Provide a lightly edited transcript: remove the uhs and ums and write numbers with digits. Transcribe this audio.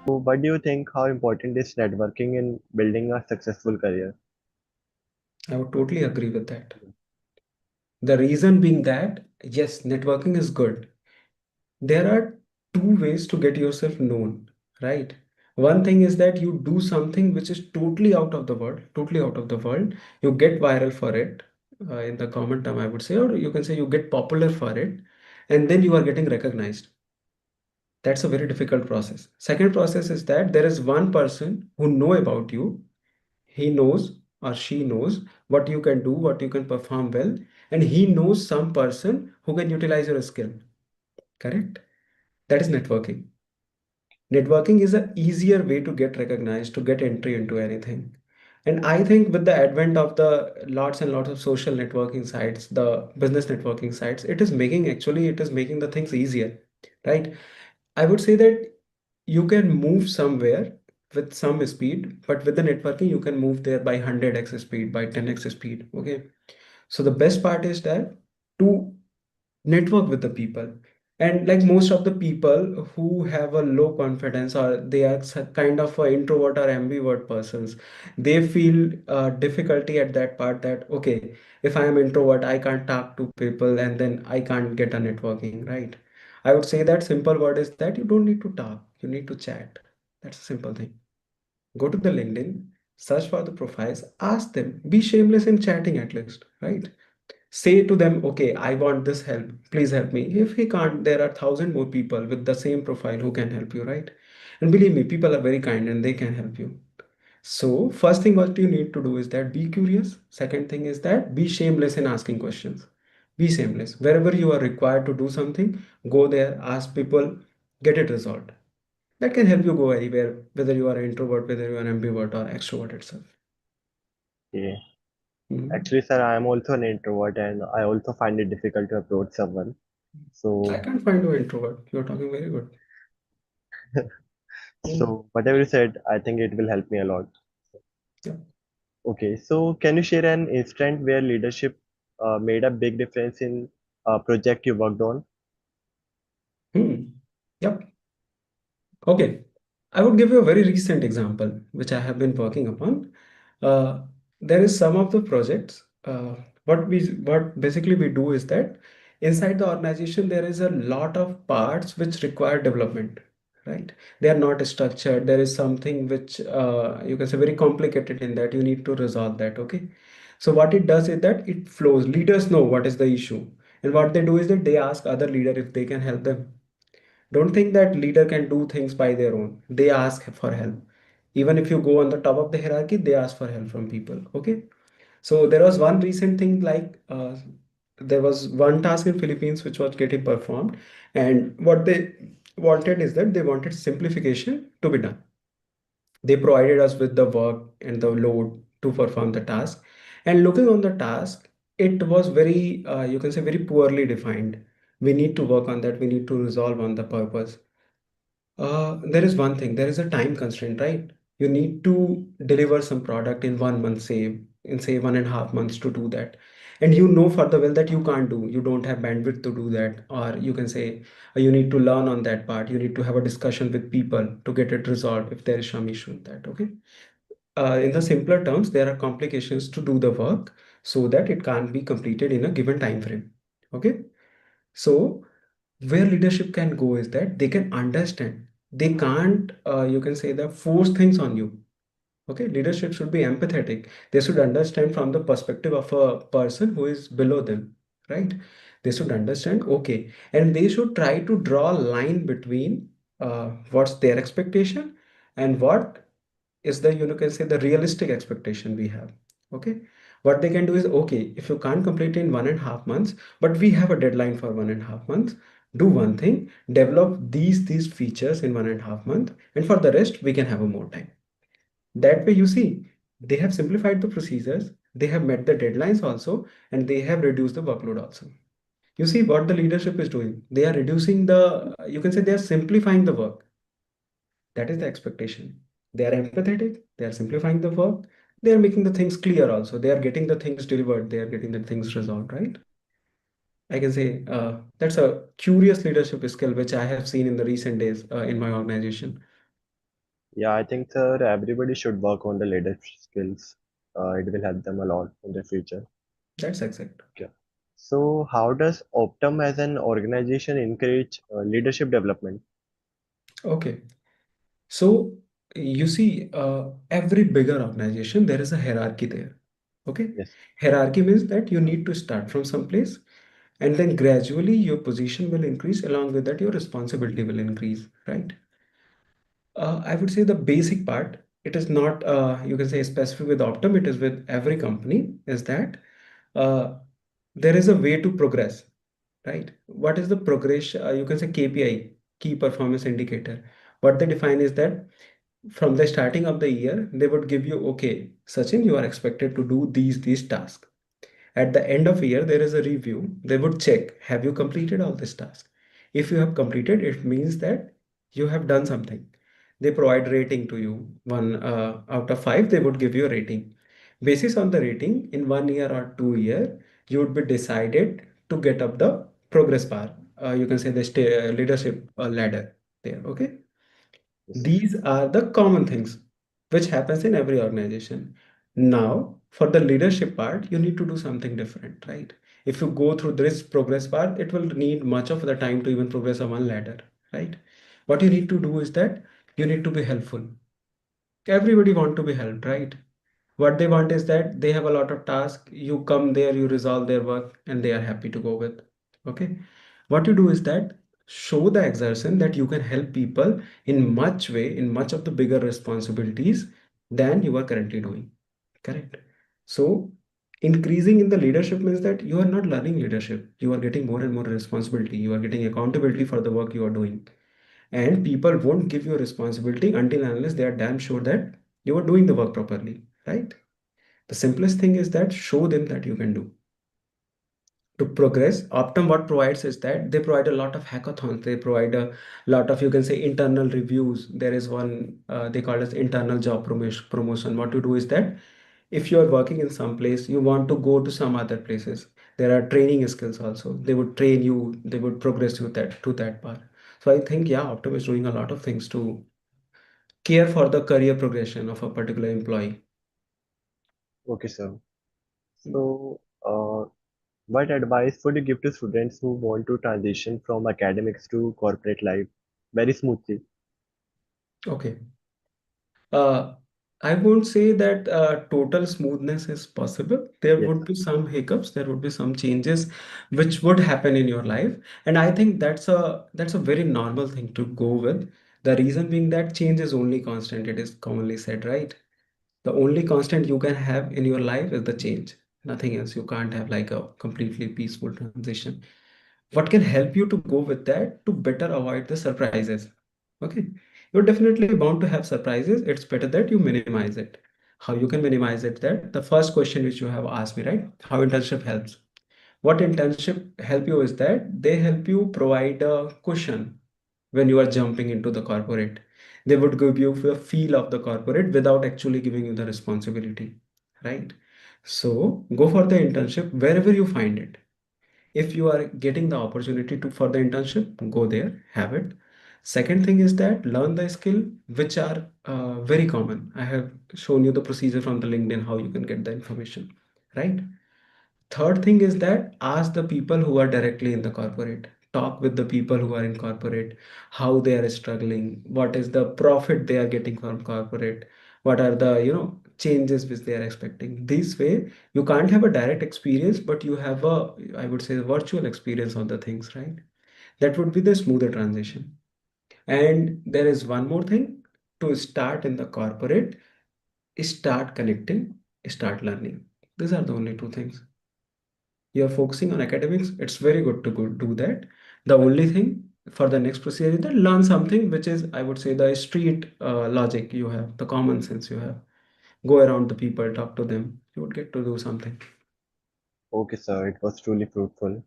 So, what do you think? How important is networking in building a successful career? I would totally agree with that. The reason being that, yes, networking is good. There are two ways to get yourself known, right? One thing is that you do something which is totally out of the world, totally out of the world. You get viral for it, in the common term, I would say, or you can say you get popular for it, and then you are getting recognized. That's a very difficult process. Second process is that there is one person who know about you. He knows or she knows what you can do, what you can perform well, and he knows some person who can utilize your skill. Correct? That is networking. Networking is an easier way to get recognized, to get entry into anything. And I think with the advent of the lots and lots of social networking sites, the business networking sites, it is making the things easier, right? I would say that you can move somewhere with some speed, but with the networking, you can move there by 100x speed, by 10x speed. Okay. So the best part is that to network with the people. And like most of the people who have a low confidence or they are kind of a introvert or ambivert persons, they feel difficulty at that part that, okay, if I am introvert, I can't talk to people and then I can't get a networking, right? I would say that simple word is that you don't need to talk, you need to chat. That's a simple thing. Go to the LinkedIn, search for the profiles, ask them, be shameless in chatting at least, right? Say to them, okay, I want this help, please help me. If he can't, there are thousand more people with the same profile who can help you, right? And believe me, people are very kind and they can help you. So first thing what you need to do is that be curious. Second thing is that be shameless in asking questions. Be shameless wherever you are required to do something. Go there, ask people, get it resolved. That can help you go anywhere, whether you are an introvert, whether you are an ambivert or extrovert itself. Okay. Mhm. Actually, sir, I am also an introvert and I also find it difficult to approach someone. I So, can't find you introvert. You're talking very good. Mm. whatever you said, I think it will help me a lot. Yeah. Okay, so can you share an instant where leadership made a big difference in a project you worked on? Hmm. Yep. Okay. I would give you a very recent example, which I have been working upon. Uh, there is some of the projects. What basically we do is that inside the organization there is a lot of parts which require development, right? They are not structured. There is something which you can say very complicated in that you need to resolve that. Okay. So what it does is that it flows. Leaders know what is the issue, and what they do is that they ask other leader if they can help them. Don't think that leader can do things by their own. They ask for help. Even if you go on the top of the hierarchy, they ask for help from people. Okay. So there was one recent thing like there was one task in Philippines which was getting performed, and what they wanted is that they wanted simplification to be done. They provided us with the work and the load to perform the task. And looking on the task, it was very, you can say, very poorly defined. We need to work on that. We need to resolve on the purpose. There is one thing, there is a time constraint, right? You need to deliver some product in 1 month, say, in say 1.5 months to do that. And you know for the well that you can't do, you don't have bandwidth to do that. Or you can say you need to learn on that part. You need to have a discussion with people to get it resolved if there is some issue with that. Okay. In the simpler terms, there are complications to do the work so that it can't be completed in a given time frame. Okay. So where leadership can go is that they can understand. They can't, you can say that force things on you. Okay, leadership should be empathetic. They should understand from the perspective of a person who is below them, right? They should understand, okay, and they should try to draw a line between what's their expectation and what is the, you know, can say the realistic expectation we have. Okay, what they can do is, okay, if you can't complete in 1.5 months, but we have a deadline for 1.5 months, do one thing, develop these features in 1.5 months, and for the rest we can have a more time. That way, you see, they have simplified the procedures, they have met the deadlines also, and they have reduced the workload also. You see what the leadership is doing. They are reducing the, you can say they are simplifying the work. That is the expectation. They are empathetic, they are simplifying the work, they are making the things clear also. They are getting the things delivered, they are getting the things resolved, right? I can say that's a curious leadership skill which I have seen in the recent days in my organization. Yeah, I think, sir, everybody should work on the leadership skills. It will help them a lot in the future. That's exact. Okay. So, how does Optum as an organization encourage leadership development? Okay. So you see, every bigger organization, there is a hierarchy there. Okay. Yes. Hierarchy means that you need to start from some place, and then gradually your position will increase. Along with that, your responsibility will increase, right? I would say the basic part, it is not, you can say specific with Optum, it is with every company, is that uh, there is a way to progress, right? What is the progress? You can say KPI, key performance indicator. What they define is that from the starting of the year, they would give you, okay, Sachin, you are expected to do these tasks. At the end of year, there is a review. They would check, have you completed all this task? If you have completed, it means that you have done something. They provide rating to you. One out of five, they would give you a rating. Basis on the rating, in 1 year or 2 year, you would be decided to get up the progress bar. You can say the leadership ladder there. Okay. Yes. These are the common things which happens in every organization. Now, for the leadership part, you need to do something different, right? If you go through this progress path, it will need much of the time to even progress on one ladder, right? What you need to do is that you need to be helpful. Everybody want to be helped, right? What they want is that they have a lot of tasks. You come there, you resolve their work, and they are happy to go with. Okay. What you do is that show the exertion that you can help people in much way, in much of the bigger responsibilities than you are currently doing. Correct. So increasing in the leadership means that you are not learning leadership. You are getting more and more responsibility. You are getting accountability for the work you are doing. And people won't give you responsibility until and unless they are damn sure that you are doing the work properly. Right. The simplest thing is that show them that you can do. To progress, Optum what provides is that they provide a lot of hackathons. They provide a lot of, you can say, internal reviews. There is one they call as internal job promotion. What you do is that if you are working in some place, you want to go to some other places. There are training skills also. They would train you. They would progress you that to that part. So I think yeah, Optum is doing a lot of things to care for the career progression of a particular employee. Okay, sir. So, what advice would you give to students who want to transition from academics to corporate life very smoothly? Okay. Uh, I won't say that total smoothness is possible. There Yes, would sir. be some hiccups, there would be some changes which would happen in your life, and I think that's a very normal thing to go with. The reason being that change is only constant. It is commonly said, right? The only constant you can have in your life is the change. Nothing else. You can't have like a completely peaceful transition. What can help you to go with that to better avoid the surprises? Okay, you're definitely bound to have surprises. It's better that you minimize it. How you can minimize it? That the first question which you have asked me, right? How internship helps? What internship help you is that they help you provide a cushion when you are jumping into the corporate. They would give you the feel of the corporate without actually giving you the responsibility, right? So go for the internship wherever you find it. If you are getting the opportunity to for the internship, go there, have it. Second thing is that learn the skill which are very common. I have shown you the procedure from the LinkedIn how you can get the information, right? Third thing is that ask the people who are directly in the corporate. Talk with the people who are in corporate, how they are struggling, what is the profit they are getting from corporate, what are the changes which they are expecting. This way, you can't have a direct experience, but you have a, I would say, a virtual experience of the things, right? That would be the smoother transition. And there is one more thing to start in the corporate, start connecting, start learning. These are the only two things. You're focusing on academics, it's very good to go do that. The only thing for the next procedure is that learn something which is, I would say, the street logic you have, the common sense you have. Go around the people, talk to them. You would get to do something. Okay, sir. It was truly fruitful.